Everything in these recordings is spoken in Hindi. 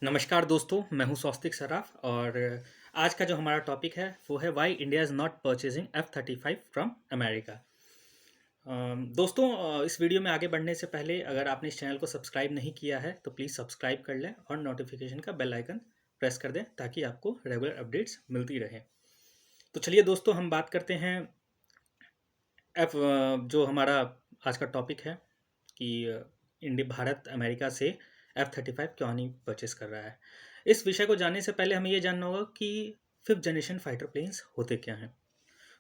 नमस्कार दोस्तों, मैं हूं स्वस्तिक सराफ और आज का जो हमारा टॉपिक है वो है why India is not purchasing F-35 from America. दोस्तों, इस वीडियो में आगे बढ़ने से पहले अगर आपने इस चैनल को सब्सक्राइब नहीं किया है तो प्लीज़ सब्सक्राइब कर लें और नोटिफिकेशन का बेल आइकन प्रेस कर दें ताकि आपको रेगुलर अपडेट्स मिलती रहें। तो चलिए दोस्तों, हम बात करते हैं जो हमारा आज का टॉपिक है कि इंडिया भारत अमेरिका से F-35 क्यों नहीं परचेस कर रहा है। इस विषय को जानने से पहले हमें ये जानना होगा कि फिफ्थ जनरेशन फाइटर प्लेन्स होते क्या हैं।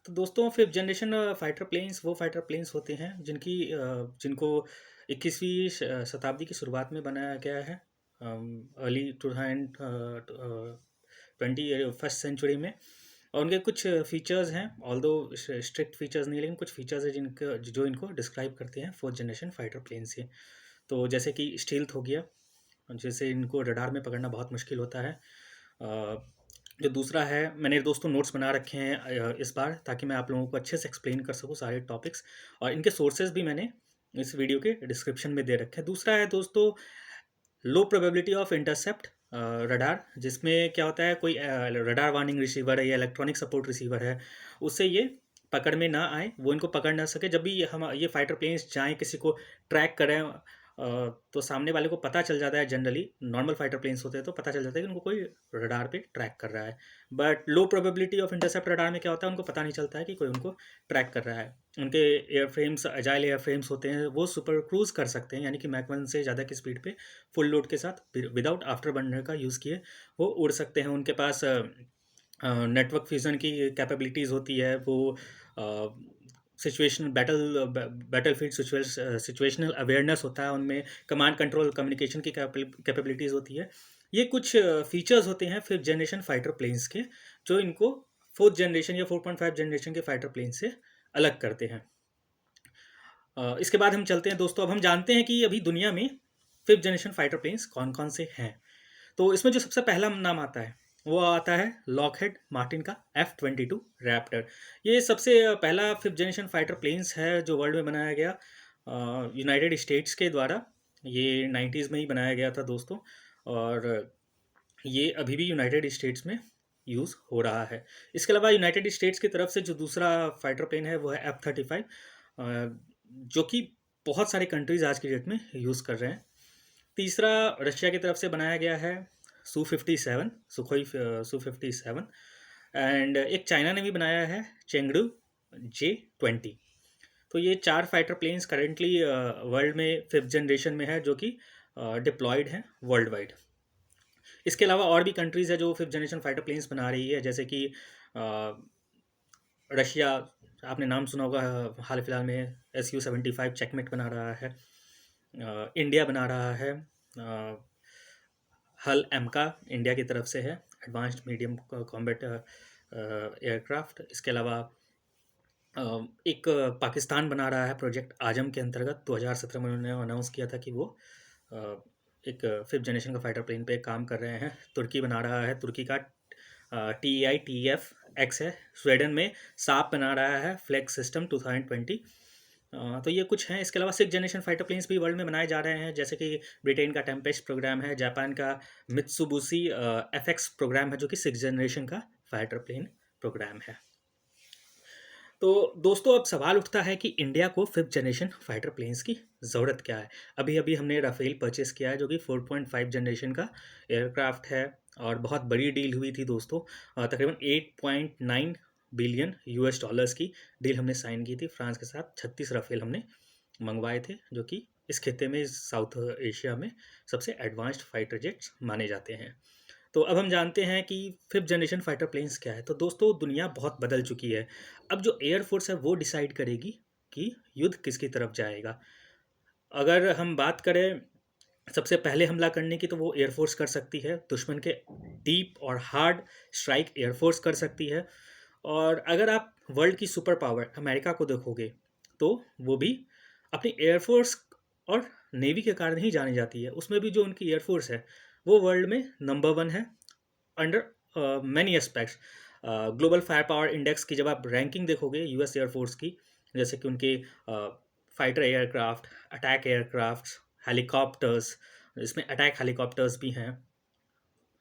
तो दोस्तों, फिफ्थ जनरेशन फाइटर प्लेन्स वो फाइटर प्लेन्स होते हैं जिनको 21वीं शताब्दी की शुरुआत में बनाया गया है, अर्ली 21st सेंचुरी में। और उनके कुछ फीचर्स हैं, ऑल्दो स्ट्रिक्ट फीचर्स नहीं, लेकिन कुछ फीचर्स हैं जिनके जो इनको डिस्क्राइब करते हैं फोर्थ जनरेशन फाइटर प्लेन से। तो जैसे कि स्टील्थ हो गया, जैसे इनको रडार में पकड़ना बहुत मुश्किल होता है। जो दूसरा है, मैंने दोस्तों नोट्स बना रखे हैं इस बार, ताकि मैं आप लोगों को अच्छे से एक्सप्लेन कर सकूँ सारे टॉपिक्स, और इनके सोर्सेज भी मैंने इस वीडियो के डिस्क्रिप्शन में दे रखे हैं। दूसरा है दोस्तों, लो प्रोबेबिलिटी ऑफ इंटरसेप्ट रडार, जिसमें क्या होता है, कोई रडार वार्निंग रिसीवर है या इलेक्ट्रॉनिक सपोर्ट रिसीवर है, उससे ये पकड़ में ना आए, वो इनको पकड़ ना सके। जब भी हम ये फाइटर प्लेन्स जाएं किसी को ट्रैक करें, तो सामने वाले को पता चल जाता है। जनरली नॉर्मल फाइटर प्लेन्स होते हैं तो पता चल जाता है कि उनको कोई रडार पे ट्रैक कर रहा है। But low probability of intercept radar में क्या होता है, उनको पता नहीं चलता है कि कोई उनको ट्रैक कर रहा है। उनके एयरफ्रेम्स अजाइल एयरफ्रेम्स होते हैं, वो सुपर क्रूज कर सकते हैं, यानी कि मैक 1 से ज़्यादा की स्पीड पे फुल लोड के साथ विदाउट आफ्टर बर्नर का यूज़ किए वो उड़ सकते हैं। उनके पास नेटवर्क फ्यूजन की कैपेबिलिटीज़ होती है। वो situation battle field situational awareness होता है उनमें। कमांड कंट्रोल कम्युनिकेशन की कैपेबिलिटीज़ होती है। ये कुछ फीचर्स होते हैं फिफ्थ जनरेशन फाइटर प्लेन्स के, जो इनको फोर्थ जनरेशन या 4.5 जनरेशन के फाइटर प्लेन से अलग करते हैं। इसके बाद हम चलते हैं दोस्तों, अब हम जानते हैं कि अभी दुनिया में फिफ्थ जनरेशन फाइटर प्लेन्स कौन कौन से हैं। तो इसमें जो सबसे पहला नाम आता है वो आता है लॉकहेड मार्टिन का F-22 रैप्टर। ये सबसे पहला फिफ्थ जनरेशन फाइटर प्लेन्स है जो वर्ल्ड में बनाया गया यूनाइटेड स्टेट्स के द्वारा। ये 90s में ही बनाया गया था दोस्तों, और ये अभी भी यूनाइटेड स्टेट्स में यूज़ हो रहा है। इसके अलावा यूनाइटेड स्टेट्स की तरफ से जो दूसरा फाइटर प्लेन है वो है F-35, जो कि बहुत सारे कंट्रीज आज की डेट में यूज़ कर रहे हैं। तीसरा रशिया की तरफ से बनाया गया है Su-57, सुखोई Su-57। एंड एक चाइना ने भी बनाया है चेंगडू J-20। तो ये चार फाइटर प्लेन्स करेंटली वर्ल्ड में फिफ्थ जनरेशन में है, जो कि डिप्लॉयड हैं वर्ल्ड वाइड। इसके अलावा और भी कंट्रीज़ है जो फिफ्थ जनरेशन फाइटर प्लेन्स बना रही है, जैसे कि रशिया, आपने नाम सुना होगा, हाल फिलहाल में Su-75 चेकमेट बना रहा है। इंडिया बना रहा है हल एमका, इंडिया की तरफ से है, एडवांस्ड मीडियम कॉम्बैट एयरक्राफ्ट। इसके अलावा एक पाकिस्तान बना रहा है प्रोजेक्ट आजम के अंतर्गत। 2017 में उन्होंने अनाउंस किया था कि वो एक फिफ्थ जनरेशन का फाइटर प्लेन पे काम कर रहे हैं। तुर्की बना रहा है, तुर्की का TEITF-X है। स्वीडन में साप बना रहा है फ्लैग सिस्टम 2020। तो ये कुछ हैं। इसके अलावा सिक्स जनरेशन फाइटर प्लेन्स भी वर्ल्ड में बनाए जा रहे हैं, जैसे कि ब्रिटेन का टेम्पेस्ट प्रोग्राम है, जापान का मित्सुबिशी FX प्रोग्राम है, जो कि सिक्स जनरेशन का फाइटर प्लेन प्रोग्राम है। तो दोस्तों, अब सवाल उठता है कि इंडिया को फिफ्थ जनरेशन फाइटर प्लेन्स की ज़रूरत क्या है। अभी अभी हमने राफेल परचेस किया है, जो कि 4.5 जनरेशन का एयरक्राफ्ट है, और बहुत बड़ी डील हुई थी दोस्तों। तकरीबन 8.9 बिलियन US डॉलर्स की डील हमने साइन की थी फ्रांस के साथ। 36 राफेल हमने मंगवाए थे, जो कि इस खित्ते में, साउथ एशिया में सबसे एडवांस्ड फाइटर जेट्स माने जाते हैं। तो अब हम जानते हैं कि फिफ्थ जनरेशन फाइटर प्लेन्स क्या है। तो दोस्तों, दुनिया बहुत बदल चुकी है। अब जो एयरफोर्स है वो डिसाइड करेगी कि युद्ध किसकी तरफ जाएगा। अगर हम बात करें सबसे पहले हमला करने की, तो वो एयरफोर्स कर सकती है। दुश्मन के डीप और हार्ड स्ट्राइक एयरफोर्स कर सकती है। और अगर आप वर्ल्ड की सुपर पावर अमेरिका को देखोगे, तो वो भी अपनी एयरफोर्स और नेवी के कारण ही जानी जाती है। उसमें भी जो उनकी एयरफोर्स है वो वर्ल्ड में नंबर 1 है under many aspects. Global fire power index की जब आप रैंकिंग देखोगे US एयरफोर्स की, जैसे कि उनके fighter aircraft, attack aircraft, helicopters, इसमें अटैक हेलीकॉप्टर्स भी हैं,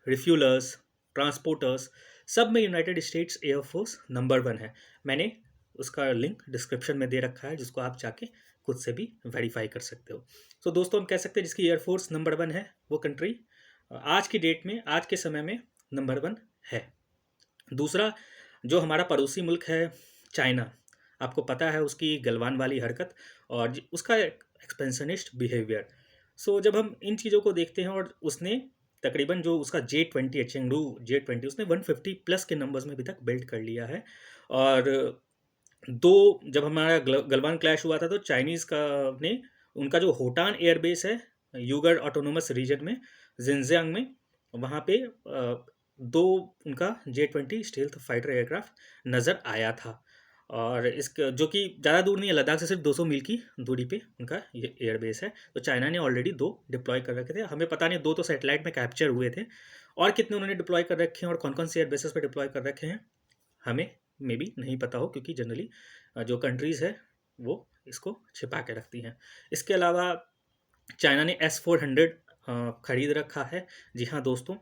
रिफ्यूलर्स, ट्रांसपोर्टर्स, सब में यूनाइटेड स्टेट्स एयरफोर्स नंबर 1 है। मैंने उसका लिंक डिस्क्रिप्शन में दे रखा है, जिसको आप जाके खुद से भी वेरीफाई कर सकते हो। तो दोस्तों हम कह सकते हैं जिसकी एयरफोर्स नंबर 1 है वो कंट्री आज की डेट में, आज के समय में नंबर 1 है। दूसरा जो हमारा पड़ोसी मुल्क है चाइना, आपको पता है उसकी गलवान वाली हरकत और उसका एक्सपेंशनिस्ट बिहेवियर। सो जब हम इन चीज़ों को देखते हैं, और उसने तकरीबन जो उसका J20 है, चेंगडू J20, उसने 150 प्लस के नंबर्स में अभी तक बिल्ड कर लिया है। और दो जब हमारा गलवान क्लैश हुआ था तो चाइनीज़ का ने उनका जो होटान एयरबेस है यूगर ऑटोनोमस रीजन में, जिनजियांग में, वहाँ पे दो उनका J20 स्टील्थ फाइटर एयरक्राफ्ट नज़र आया था। और इसका जो कि ज़्यादा दूर नहीं है, लद्दाख से सिर्फ 200 मील की दूरी पे उनका ये एयरबेस है। तो चाइना ने ऑलरेडी 2 डिप्लॉय कर रखे थे। हमें पता नहीं 2 तो सैटेलाइट में कैप्चर हुए थे, और कितने उन्होंने डिप्लॉय कर रखे हैं और कौन कौन से एयरबेसेस पे डिप्लॉय कर रखे हैं हमें मे बी नहीं पता हो, क्योंकि जनरली जो कंट्रीज़ है वो इसको छिपा के रखती हैं। इसके अलावा चाइना ने S-400 खरीद रखा है। जी हाँ दोस्तों,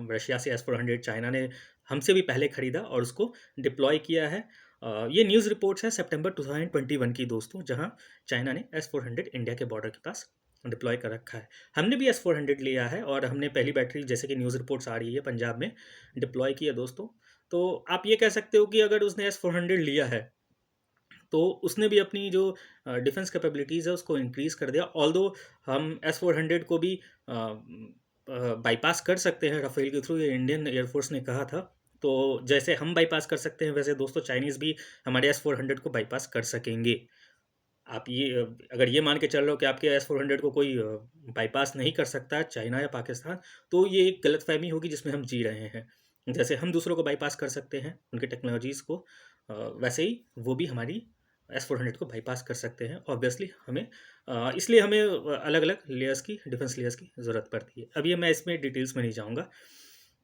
रशिया से S-400 चाइना ने हमसे भी पहले खरीदा और उसको डिप्लॉय किया है। ये न्यूज़ रिपोर्ट्स है सितंबर 2021 की दोस्तों, जहाँ चाइना ने S-400 इंडिया के बॉर्डर के पास डिप्लॉय कर रखा है। हमने भी S-400 लिया है और हमने पहली बैटरी, जैसे कि न्यूज़ रिपोर्ट्स आ रही है, पंजाब में डिप्लॉय की है दोस्तों। तो आप ये कह सकते हो कि अगर उसने S-400 लिया है तो उसने भी अपनी जो डिफेंस कैपेबिलिटीज़ है उसको इंक्रीज़ कर दिया। ऑल्दो हम S-400 को भी बाईपास कर सकते हैं राफेल के थ्रू, ये इंडियन एयरफोर्स ने कहा था। तो जैसे हम बाईपास कर सकते हैं, वैसे दोस्तों चाइनीज़ भी हमारे S-400 को बाईपास कर सकेंगे। आप ये अगर ये मान के चल रहे हो कि आपके S-400 को कोई बाईपास नहीं कर सकता है, चाइना या पाकिस्तान, तो ये एक गलतफहमी होगी जिसमें हम जी रहे हैं। जैसे हम दूसरों को बाईपास कर सकते हैं उनके टेक्नोलॉजीज़ को, वैसे ही वो भी हमारी S-400 को बाईपास कर सकते हैं। ऑब्वियसली हमें इसलिए हमें अलग अलग लेयर्स की, डिफेंस लेयर्स की ज़रूरत पड़ती है। अब ये मैं इसमें डिटेल्स में नहीं जाऊँगा।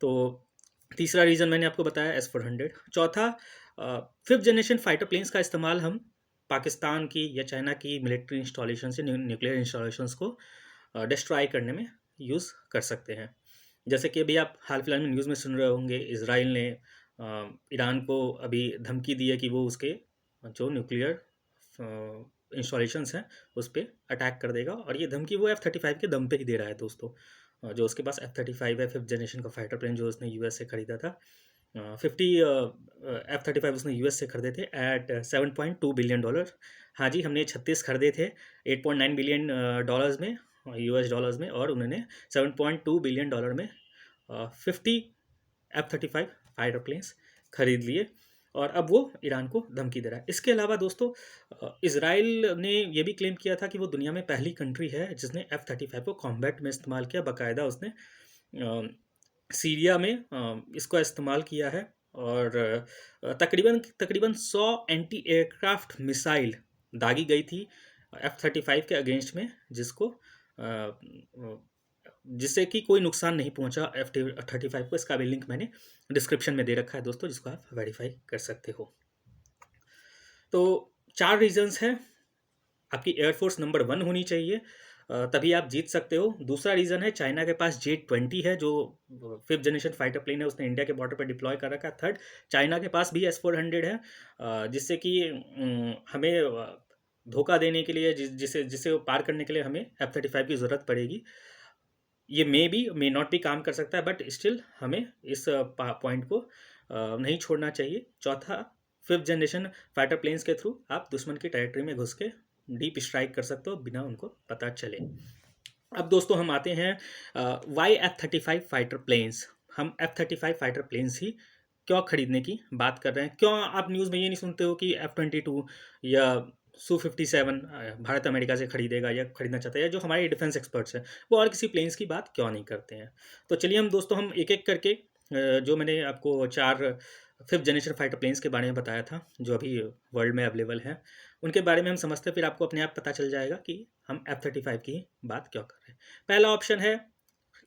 तो तीसरा रीज़न मैंने आपको बताया S-400। चौथा, फिफ्थ जनरेशन फाइटर प्लेन्स का इस्तेमाल हम पाकिस्तान की या चाइना की मिलिट्री इंस्टॉलेशन से, न्यूक्लियर इंस्टॉलेशंस को डिस्ट्रॉय करने में यूज़ कर सकते हैं। जैसे कि अभी आप हाल फिलहाल में न्यूज़ में सुन रहे होंगे, इजराइल ने ईरान को अभी धमकी दी है कि वो उसके जो न्यूक्लियर इंस्टॉलेशंस हैं उस पर अटैक कर देगा। और ये धमकी वो F-35 के दम पे ही दे रहा है दोस्तों। जो उसके पास F-35 है, फिफ्थ जनरेशन का फाइटर प्लेन, जो उसने यूएस से खरीदा था। 50 F-35 उसने यूएस से खरीदे थे एट $7.2 बिलियन। हाँ जी, हमने 36 खरीदे थे 8.9 बिलियन डॉलर्स में, US डॉलर्स में, और उन्होंने $7.2 बिलियन में 50 F-35 फाइटर प्लेन्स खरीद लिए, और अब वो ईरान को धमकी दे रहा है। इसके अलावा दोस्तों, इजराइल ने ये भी क्लेम किया था कि वो दुनिया में पहली कंट्री है जिसने F-35 को कॉम्बैट में इस्तेमाल किया। बाकायदा उसने सीरिया में इसको इस्तेमाल किया है, और तकरीबन तकरीबन 100 एंटी एयरक्राफ्ट मिसाइल दागी गई थी F-35 के अगेंस्ट में, जिससे कि कोई नुकसान नहीं पहुंचा F-35 को। इसका भी लिंक मैंने डिस्क्रिप्शन में दे रखा है दोस्तों, जिसको आप वेरीफाई कर सकते हो। तो 4 रीजंस हैं। आपकी एयरफोर्स नंबर 1 होनी चाहिए, तभी आप जीत सकते हो। दूसरा रीज़न है चाइना के पास J20 है, जो फिफ्थ जनरेशन फाइटर प्लेन है, उसने इंडिया के बॉर्डर पर डिप्लॉय कर रखा है। थर्ड, चाइना के पास भी S-400 है, जिससे कि हमें धोखा देने के लिए, जिसे पार करने के लिए हमें F-35 की ज़रूरत पड़ेगी। ये मे नॉट भी काम कर सकता है, बट स्टिल हमें इस पॉइंट को नहीं छोड़ना चाहिए। चौथा, फिफ्थ जनरेशन फाइटर प्लेन्स के थ्रू आप दुश्मन की टेरिटरी में घुस के डीप स्ट्राइक कर सकते हो बिना उनको पता चले। अब दोस्तों हम आते हैं वाई F-35 फाइटर प्लेन्स। हम F-35 फाइटर प्लेन्स ही क्यों खरीदने की बात कर रहे हैं? क्यों आप न्यूज़ में ये नहीं सुनते हो कि F-22 या Su-57 भारत अमेरिका से खरीदेगा या खरीदना चाहता है, या जो हमारे डिफेंस एक्सपर्ट्स हैं वो और किसी प्लेन्स की बात क्यों नहीं करते हैं? तो चलिए हम दोस्तों, हम एक एक करके जो मैंने आपको 4 फिफ्थ जनरेशन फाइटर प्लेन्स के बारे में बताया था जो अभी वर्ल्ड में अवेलेबल हैं, उनके बारे में हम समझते हैं, फिर आपको अपने आप पता चल जाएगा कि हम F-35 की बात क्यों कर रहे हैं। पहला ऑप्शन है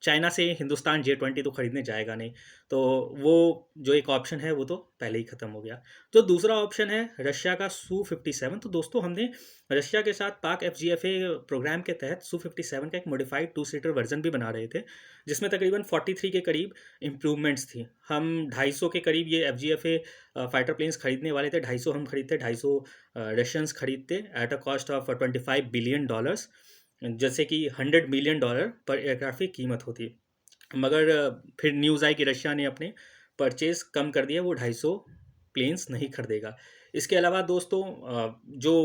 चाइना से हिंदुस्तान J-20 तो खरीदने जाएगा नहीं, तो वो जो एक ऑप्शन है वो तो पहले ही ख़त्म हो गया। जो दूसरा ऑप्शन है रशिया का Su-57, तो दोस्तों हमने रशिया के साथ पाक FGFA प्रोग्राम के तहत Su-57 का एक मॉडिफाइड 2 सीटर वर्जन भी बना रहे थे, जिसमें तकरीबन 43 के करीब इम्प्रूवमेंट्स थी। हम 250 के करीब ये FGFA फाइटर प्लेन्स खरीदने वाले थे, 250 हम खरीदते, 250 रशियंस खरीदते at a cost of $25 billion, जैसे कि $100 मिलियन पर एयरक्राफ्ट की कीमत होती है। मगर फिर न्यूज़ आई कि रशिया ने अपने परचेज कम कर दिया, वो 250 प्लेन्स नहीं खरीदेगा। इसके अलावा दोस्तों जो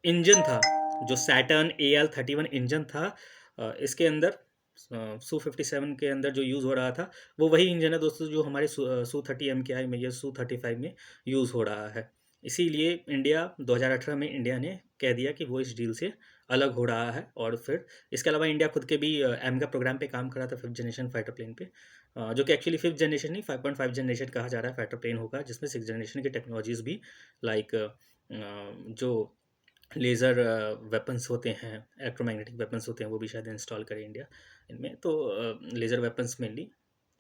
इंजन था, जो सैटर्न AL-31 इंजन था, इसके अंदर Su-57 के अंदर जो यूज़ हो रहा था वो वही इंजन है दोस्तों जो हमारे Su-30 MKI में या Su-35 में यूज़ हो रहा है। इसीलिए इंडिया 2018 में इंडिया ने कह दिया कि वो इस डील से अलग हो रहा है। और फिर इसके अलावा इंडिया खुद के भी एमगा प्रोग्राम पे काम कर रहा था, 5th जनरेशन फाइटर प्लेन पे, जो कि एक्चुअली 5th जनरेशन नहीं 5.5 जनरेशन कहा जा रहा है फाइटर प्लेन होगा, जिसमें 6th जनरेशन की टेक्नोलॉजीज़ भी लाइक जो लेज़र वेपन्स होते हैं, इलेक्ट्रोमैग्नेटिक वेपन्स होते हैं, वो भी शायद इंस्टॉल करे इंडिया इनमें, तो लेज़र वेपन्स मेनली,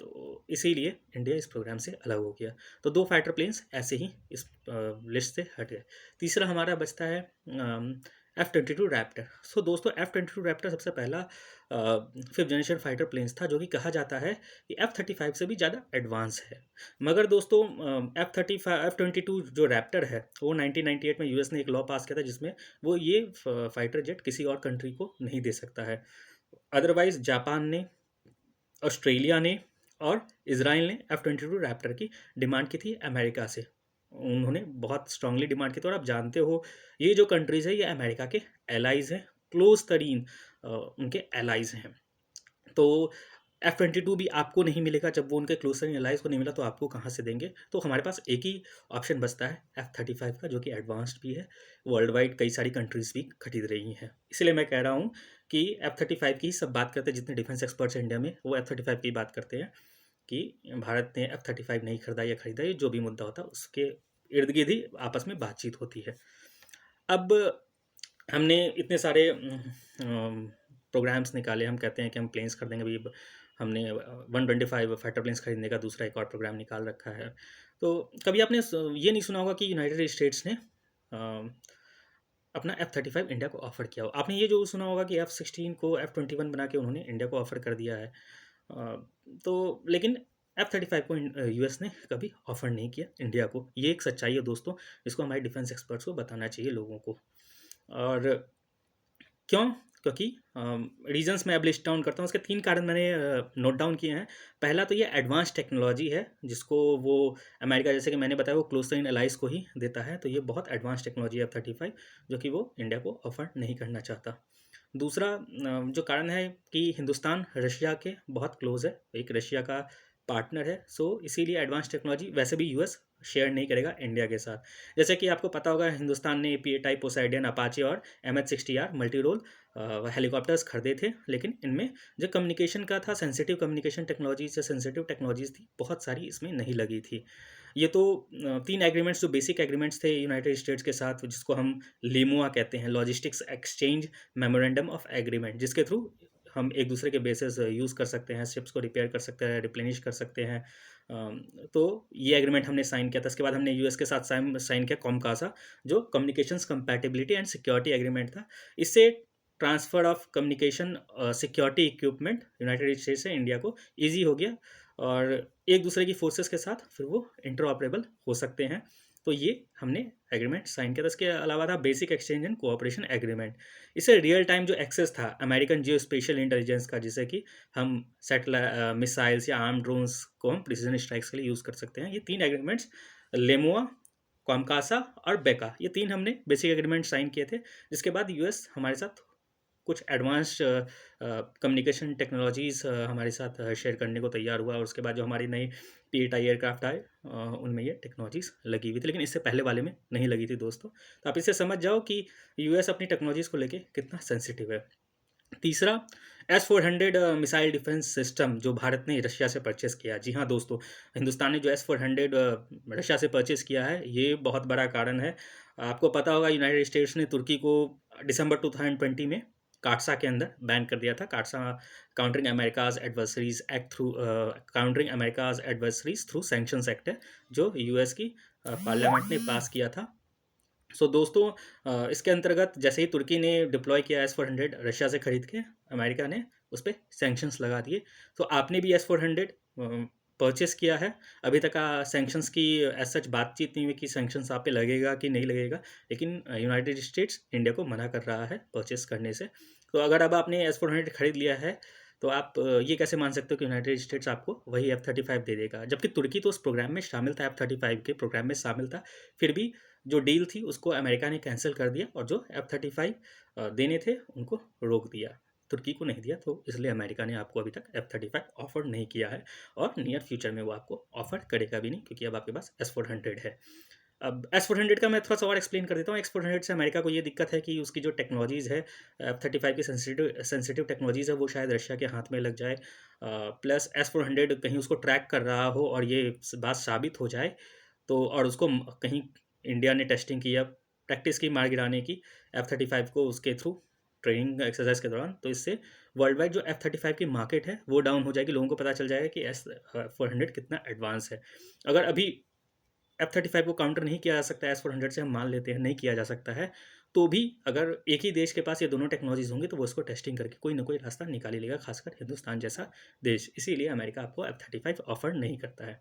तो इसीलिए इंडिया इस प्रोग्राम से अलग हो गया। तो 2 फाइटर प्लेन्स ऐसे ही इस लिस्ट से हट गए। तीसरा हमारा बचता है F-22 रैप्टर। सो दोस्तों F-22 रैप्टर सबसे पहला 5th जनरेशन फाइटर प्लेन्स था, जो कि कहा जाता है कि F-35 से भी ज़्यादा एडवांस है। मगर दोस्तों F-22 जो रैप्टर है वो 1998 में यूएस ने एक लॉ पास किया था, जिसमें वो ये फाइटर जेट किसी और कंट्री को नहीं दे सकता है। अदरवाइज जापान ने, ऑस्ट्रेलिया ने और इजराइल ने F-22 रैप्टर की डिमांड की थी अमेरिका से। उन्होंने बहुत स्ट्रांगली डिमांड की थी, और आप जानते हो ये जो कंट्रीज़ है ये अमेरिका के एलाइज हैं, क्लोज तरीन उनके एलाइज हैं। तो F-22 भी आपको नहीं मिलेगा, जब वो उनके क्लोज तरीन एलाइज को नहीं मिला तो आपको कहाँ से देंगे। तो हमारे पास एक ही ऑप्शन बचता है F-35 का, जो कि एडवांस्ड भी है, वर्ल्ड वाइड कई सारी कंट्रीज़ भी खरीद रही हैं। इसलिए मैं कह रहा हूँ कि F-35 की सब बात करते हैं, जितने डिफेंस एक्सपर्ट्स हैं इंडिया में वो F-35 की बात करते हैं कि भारत ने F-35 नहीं खरीदा या खरीदा, ये जो भी मुद्दा होता है उसके इर्द गिर्द ही आपस में बातचीत होती है। अब हमने इतने सारे प्रोग्राम्स निकाले, हम कहते हैं कि हम प्लेन्स खरीदेंगे, अभी हमने 125 फाइटर प्लेन्स खरीदने का दूसरा एक और प्रोग्राम निकाल रखा है। तो कभी आपने ये नहीं सुना होगा कि यूनाइटेड स्टेट्स ने अपना F-35 इंडिया को ऑफ़र किया हो। आपने ये जो सुना होगा कि F-16 को F-21 बना के उन्होंने इंडिया को ऑफ़र कर दिया है। तो लेकिन F-35 को यूएस ने कभी ऑफ़र नहीं किया इंडिया को। ये एक सच्चाई है दोस्तों, इसको हमारे डिफेंस एक्सपर्ट्स को बताना चाहिए लोगों को। और क्यों? क्योंकि रीजंस मैं अब लिस्ट डाउन करता हूँ, उसके 3 कारण मैंने नोट डाउन किए हैं। पहला तो ये एडवांस टेक्नोलॉजी है, जिसको वो अमेरिका, जैसे कि मैंने बताया, वो क्लोज इन एलाइज को ही देता है, तो ये बहुत एडवांस टेक्नोलॉजी है F-35, जो कि वो इंडिया को ऑफर नहीं करना चाहता। दूसरा जो कारण है कि हिंदुस्तान रशिया के बहुत क्लोज है, एक रशिया का पार्टनर है, सो इसीलिए एडवांस टेक्नोलॉजी वैसे भी यूएस शेयर नहीं करेगा इंडिया के साथ। जैसे कि आपको पता होगा हिंदुस्तान ने APA टाइप, पोसाइडन, अपाचे और MH-60R मल्टी रोल हेलीकॉप्टर्स खरीदे थे, लेकिन इनमें जो कम्युनिकेशन का था, सेंसिटिव कम्युनिकेशन टेक्नोलॉजीज या सेंसिटिव टेक्नोलॉजीज थी, बहुत सारी इसमें नहीं लगी थी। ये तो 3 एग्रीमेंट्स जो बेसिक एग्रीमेंट्स थे यूनाइटेड स्टेट्स के साथ, जिसको हम लेमुआ कहते हैं, logistics exchange memorandum of agreement, जिसके थ्रू हम एक दूसरे के बेसिस यूज़ कर सकते हैं, शिप्स को रिपेयर कर सकते हैं, रिप्लेनिश कर सकते हैं। तो ये एग्रीमेंट हमने साइन किया था। इसके बाद हमने यूएस के साथ साइन किया कॉमकासा, जो communications compatibility and security agreement था। इससे transfer of communication security equipment United states से इंडिया को ईजी हो गया, और एक दूसरे की फोर्सेस के साथ फिर वो इंटरऑपरेबल हो सकते हैं। तो ये हमने एग्रीमेंट साइन किया था। इसके अलावा था basic exchange and cooperation agreement. इससे रियल टाइम जो एक्सेस था अमेरिकन जियो स्पेशल इंटेलिजेंस का, जिससे कि हम सैटेलाइट मिसाइल्स या आर्म ड्रोन्स को हम प्रिसीजन स्ट्राइक्स के लिए यूज़ कर सकते हैं। ये 3 एग्रीमेंट्स, लेमुआ, कॉमकासा और बेका, ये 3 हमने बेसिक एग्रीमेंट साइन किए थे। जिसके बाद यूएस हमारे साथ कुछ एडवांस कम्युनिकेशन टेक्नोलॉजीज़ हमारे साथ शेयर करने को तैयार हुआ, और उसके बाद जो हमारी नई P-8I एयरक्राफ्ट आए उनमें ये टेक्नोलॉजीज़ लगी हुई थी, लेकिन इससे पहले वाले में नहीं लगी थी दोस्तों। तो आप इससे समझ जाओ कि यूएस अपनी टेक्नोलॉजीज़ को लेके कितना सेंसिटिव है। तीसरा, S-400 मिसाइल डिफेंस सिस्टम जो भारत ने रशिया से परचेज़ किया। जी हाँ दोस्तों, हिंदुस्तान ने जो S-400 रशिया से परचेज़ किया है, ये बहुत बड़ा कारण है। आपको पता होगा यूनाइटेड स्टेट्स ने तुर्की को दिसंबर 2020 में काटसा के अंदर बैन कर दिया था। CAATSA countering America's adversaries act through countering America's adversaries through sanctions act है, जो यूएस की पार्लियामेंट ने पास किया था। सो दोस्तों, इसके अंतर्गत जैसे ही तुर्की ने डिप्लॉय किया S-400 रशिया से खरीद के, अमेरिका ने उस पर सैंक्शंस लगा दिए। तो आपने भी S-400 परचेस किया है। अभी तक सैंक्शंस की एज सच बातचीत नहीं हुई कि सैंक्शंस आप पे लगेगा कि नहीं लगेगा, लेकिन यूनाइटेड स्टेट्स इंडिया को मना कर रहा है परचेस करने से। तो अगर अब आपने S-400 खरीद लिया है, तो आप ये कैसे मान सकते हो कि यूनाइटेड स्टेट्स आपको वही F-35 दे देगा, जबकि तुर्की तो उस प्रोग्राम में शामिल था, F-35 के प्रोग्राम में शामिल था। फिर भी जो डील थी उसको अमेरिका ने कैंसिल कर दिया, और जो F-35 देने थे उनको रोक दिया, तुर्की को नहीं दिया। तो इसलिए अमेरिका ने आपको अभी तक F-35 ऑफर नहीं किया है, और नियर फ्यूचर में वो आपको ऑफर करेगा भी नहीं, क्योंकि अब आपके पास S-400 है। अब S-400 का मैं थोड़ा सा और एक्सप्लेन कर देता हूँ। S-400 से अमेरिका को ये दिक्कत है कि उसकी जो टेक्नोलॉजीज़ है, F-35 की सेंसिटिव टेक्नोलॉजीज़ है, वो शायद रशिया के हाथ में लग जाए। प्लस S-400 कहीं उसको ट्रैक कर रहा हो और ये बात साबित हो जाए, तो और उसको कहीं इंडिया ने टेस्टिंग की या प्रैक्टिस की मार गिराने की F-35 को उसके थ्रू ट्रेनिंग एक्सरसाइज के दौरान, तो इससे वर्ल्ड वाइड जो F-35 की मार्केट है वो डाउन हो जाएगी। लोगों को पता चल जाएगा कि S-400 कितना एडवांस है। अगर अभी F-35 को काउंटर नहीं किया जा सकता, S-400 से हम मान लेते हैं नहीं किया जा सकता है, तो भी अगर एक ही देश के पास ये दोनों टेक्नोलॉजीज होंगी, तो वो इसको टेस्टिंग करके कोई ना कोई रास्ता निकाल ही लेगा, खासकर हिंदुस्तान जैसा देश। इसीलिए अमेरिका आपको F-35 ऑफर नहीं करता है।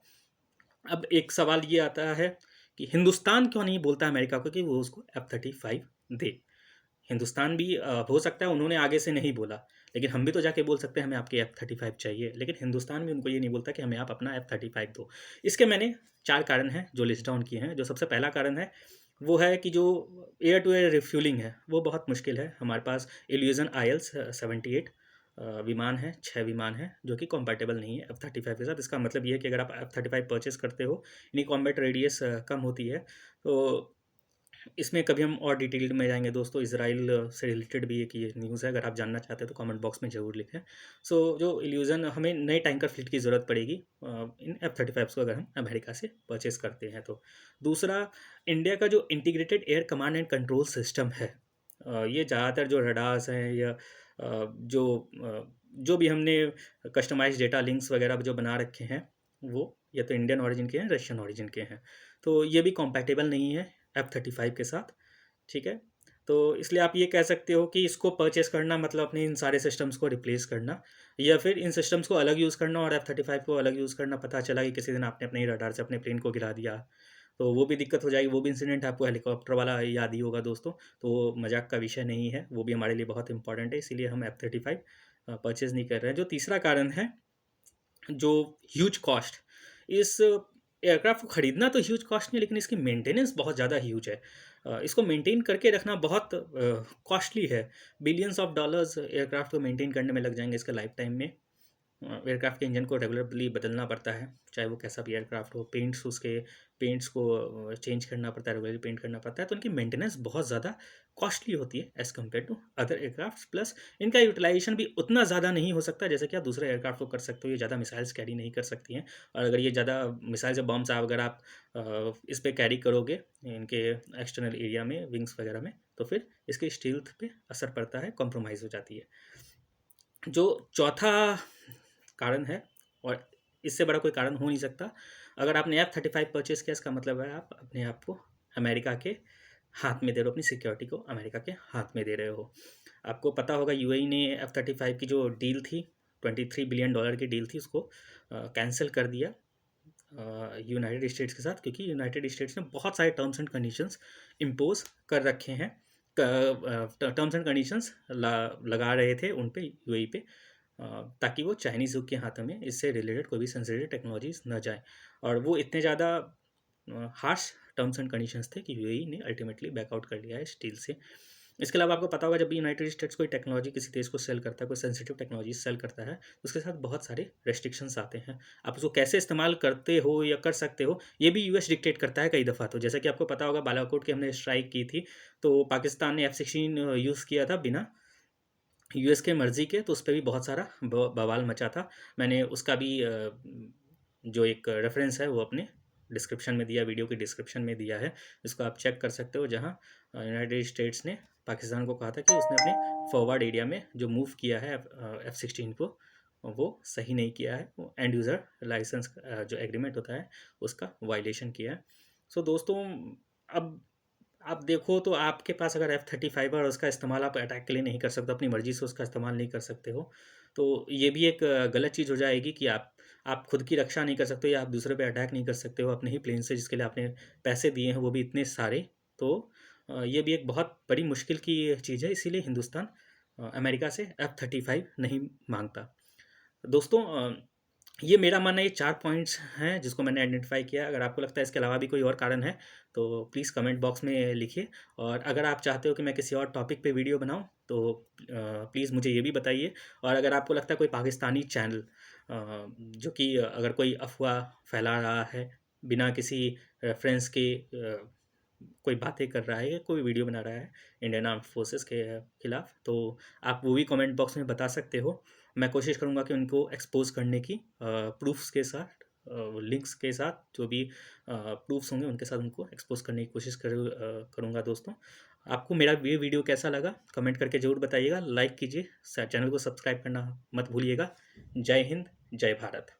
अब एक सवाल ये आता है कि हिंदुस्तान क्यों नहीं बोलता अमेरिका को कि वो उसको F-35 दे। हिंदुस्तान भी हो सकता है उन्होंने आगे से नहीं बोला, लेकिन हम भी तो जाके बोल सकते हैं हमें आपके F-35 चाहिए, लेकिन हिंदुस्तान भी उनको ये नहीं बोलता कि हमें आप अपना F-35 दो। इसके मैंने 4 कारण हैं जो लिस्ट डाउन किए हैं। जो सबसे पहला कारण है वो है कि जो एयर टू एयर रिफ्यूलिंग है वो बहुत मुश्किल है। हमारे पास इल्यूजन IL 78 विमान है, 6 विमान हैं जो कि कॉम्पैटिबल नहीं है F-35 के साथ। इसका मतलब ये है कि अगर आप F-35 परचेस करते हो, यानी कॉम्बैट रेडियस कम होती है, तो इसमें कभी हम और डिटेल्ड में जाएंगे दोस्तों। इसराइल से रिलेटेड भी एक ये न्यूज़ है, अगर आप जानना चाहते हैं तो कमेंट बॉक्स में ज़रूर लिखें। सो जो इल्यूजन, हमें नए टैंकर फ्लीट की ज़रूरत पड़ेगी इन F-35 को अगर हम अमेरिका से परचेस करते हैं तो। दूसरा, इंडिया का जो integrated air command and control system है, ये ज़्यादातर जो रडार्स हैं या जो भी हमने कस्टमाइज डेटा लिंक्स वगैरह जो बना रखे हैं, वो या तो इंडियन ऑरिजिन के हैं, रशियन ऑरिजिन के हैं। तो ये भी कॉम्पैटिबल नहीं है F-35 के साथ, ठीक है। तो इसलिए आप ये कह सकते हो कि इसको परचेस करना मतलब अपने इन सारे सिस्टम्स को रिप्लेस करना, या फिर इन सिस्टम्स को अलग यूज़ करना और F-35 को अलग यूज़ करना। पता चला कि किसी दिन आपने अपने ही रडार से अपने प्लेन को गिरा दिया, तो वो भी दिक्कत हो जाएगी। वो भी इंसिडेंट आपको हेलीकॉप्टर वाला याद ही होगा दोस्तों। तो वो मजाक का विषय नहीं है, वो भी हमारे लिए बहुत इंपॉर्टेंट है, इसीलिए हम F-35 परचेज़ नहीं कर रहे हैं। जो तीसरा कारण है, जो ह्यूज कॉस्ट, इस एयरक्राफ्ट को ख़रीदना तो ह्यूज कॉस्ट नहीं, लेकिन इसकी मेंटेनेंस बहुत ज़्यादा ह्यूज है। इसको मेंटेन करके रखना बहुत कॉस्टली है। बिलियंस ऑफ डॉलर्स एयरक्राफ्ट को मेंटेन करने में लग जाएंगे इसके लाइफ टाइम में। एयरक्राफ्ट के इंजन को रेगुलरली बदलना पड़ता है, चाहे वो कैसा भी एयरक्राफ्ट हो। पेंट्स को चेंज करना पड़ता है, रेगुलरली पेंट करना पड़ता है। तो उनकी मेंटेनेंस बहुत ज़्यादा कॉस्टली होती है as compare to other aircraft. Plus इनका यूटिलाइजेशन भी उतना ज़्यादा नहीं हो सकता जैसे कि आप दूसरे एयरक्राफ्ट को कर सकते हो। ये ज़्यादा मिसाइल्स कैरी नहीं कर सकती हैं, और अगर ये ज़्यादा मिसाइल्स या बॉम्ब्स अगर आप इस पर कैरी करोगे इनके एक्सटर्नल एरिया में, विंग्स वगैरह में, तो फिर इसके स्टील्थ पे असर पड़ता है, कॉम्प्रोमाइज़ हो जाती है। जो चौथा कारण है, और इससे बड़ा कोई कारण हो नहीं सकता, अगर आपने F-35 परचेस किया, इसका मतलब है आप अपने आप को अमेरिका के हाथ में दे रहे हो, अपनी सिक्योरिटी को अमेरिका के हाथ में दे रहे हो। आपको पता होगा यूएई ने F-35 की जो डील थी, $23 बिलियन की डील थी, उसको कैंसिल कर दिया यूनाइटेड स्टेट्स के साथ, क्योंकि यूनाइटेड स्टेट्स ने बहुत सारे टर्म्स एंड कंडीशंस इम्पोज कर रखे हैं। टर्म्स एंड कंडीशंस लगा रहे थे उन पे, यूएई पे, ताकि वो चाइनीज़ के हाथों में इससे रिलेटेड कोई भी सेंसिटिव टेक्नोलॉजीज न जाए। और वो इतने ज़्यादा हार्श टर्म्स एंड कंडीशंस थे कि यूएई ने अल्टीमेटली बैकआउट कर लिया है इस डील से। इसके अलावा आपको पता होगा, जब भी यूनाइटेड स्टेट्स कोई टेक्नोलॉजी किसी देश को सेल करता है, कोई सेंसिटिव टेक्नोलॉजी सेल करता है, उसके साथ बहुत सारे रेस्ट्रिक्शंस आते हैं। आप उसको कैसे इस्तेमाल करते हो या कर सकते हो, ये भी यूएस डिक्टेट करता है कई दफ़ा। तो जैसा कि आपको पता होगा, बालाकोट की हमने स्ट्राइक की थी, तो पाकिस्तान ने F-16 यूज़ किया था बिना यूएस के मर्ज़ी के, तो उस पे भी बहुत सारा बवाल मचा था। मैंने उसका भी जो एक रेफरेंस है वो अपने डिस्क्रिप्शन में दिया, वीडियो के डिस्क्रिप्शन में दिया है, जिसको आप चेक कर सकते हो, जहाँ यूनाइटेड स्टेट्स ने पाकिस्तान को कहा था कि उसने अपने फॉरवर्ड एरिया में जो मूव किया है F-16 को, वो सही नहीं किया है, वो एंड यूज़र लाइसेंस जो एग्रीमेंट होता है उसका वायलेशन किया है। सो दोस्तों, अब आप देखो तो आपके पास अगर F-35 है और उसका इस्तेमाल आप अटैक के लिए नहीं कर सकते, अपनी मर्ज़ी से उसका इस्तेमाल नहीं कर सकते हो, तो ये भी एक गलत चीज़ हो जाएगी कि आप खुद की रक्षा नहीं कर सकते हो या आप दूसरे पे अटैक नहीं कर सकते हो अपने ही प्लेन से, जिसके लिए आपने पैसे दिए हैं वो भी इतने सारे। तो ये भी एक बहुत बड़ी मुश्किल की चीज़ है, इसीलिए हिंदुस्तान अमेरिका से F-35 नहीं माँगता। दोस्तों, ये मेरा मानना है, ये 4 पॉइंट्स हैं जिसको मैंने आइडेंटिफ़ाई किया। अगर आपको लगता है इसके अलावा भी कोई और कारण है, तो प्लीज़ कमेंट बॉक्स में लिखिए। और अगर आप चाहते हो कि मैं किसी और टॉपिक पे वीडियो बनाऊँ, तो प्लीज़ मुझे ये भी बताइए। और अगर आपको लगता है कोई पाकिस्तानी चैनल जो कि अगर कोई अफ़वाह फैला रहा है, बिना किसी रेफ़रेंस के कोई बातें कर रहा है या कोई वीडियो बना रहा है इंडियन आर्म्ड फोर्सेस के खिलाफ, तो आप वो भी कमेंट बॉक्स में बता सकते हो। मैं कोशिश करूँगा कि उनको एक्सपोज करने की प्रूफ्स के साथ, लिंक्स के साथ, जो भी प्रूफ्स होंगे उनके साथ उनको एक्सपोज करने की कोशिश करूँगा। दोस्तों, आपको मेरा ये वीडियो कैसा लगा कमेंट करके ज़रूर बताइएगा, लाइक कीजिए, चैनल को सब्सक्राइब करना मत भूलिएगा। जय हिंद, जय भारत।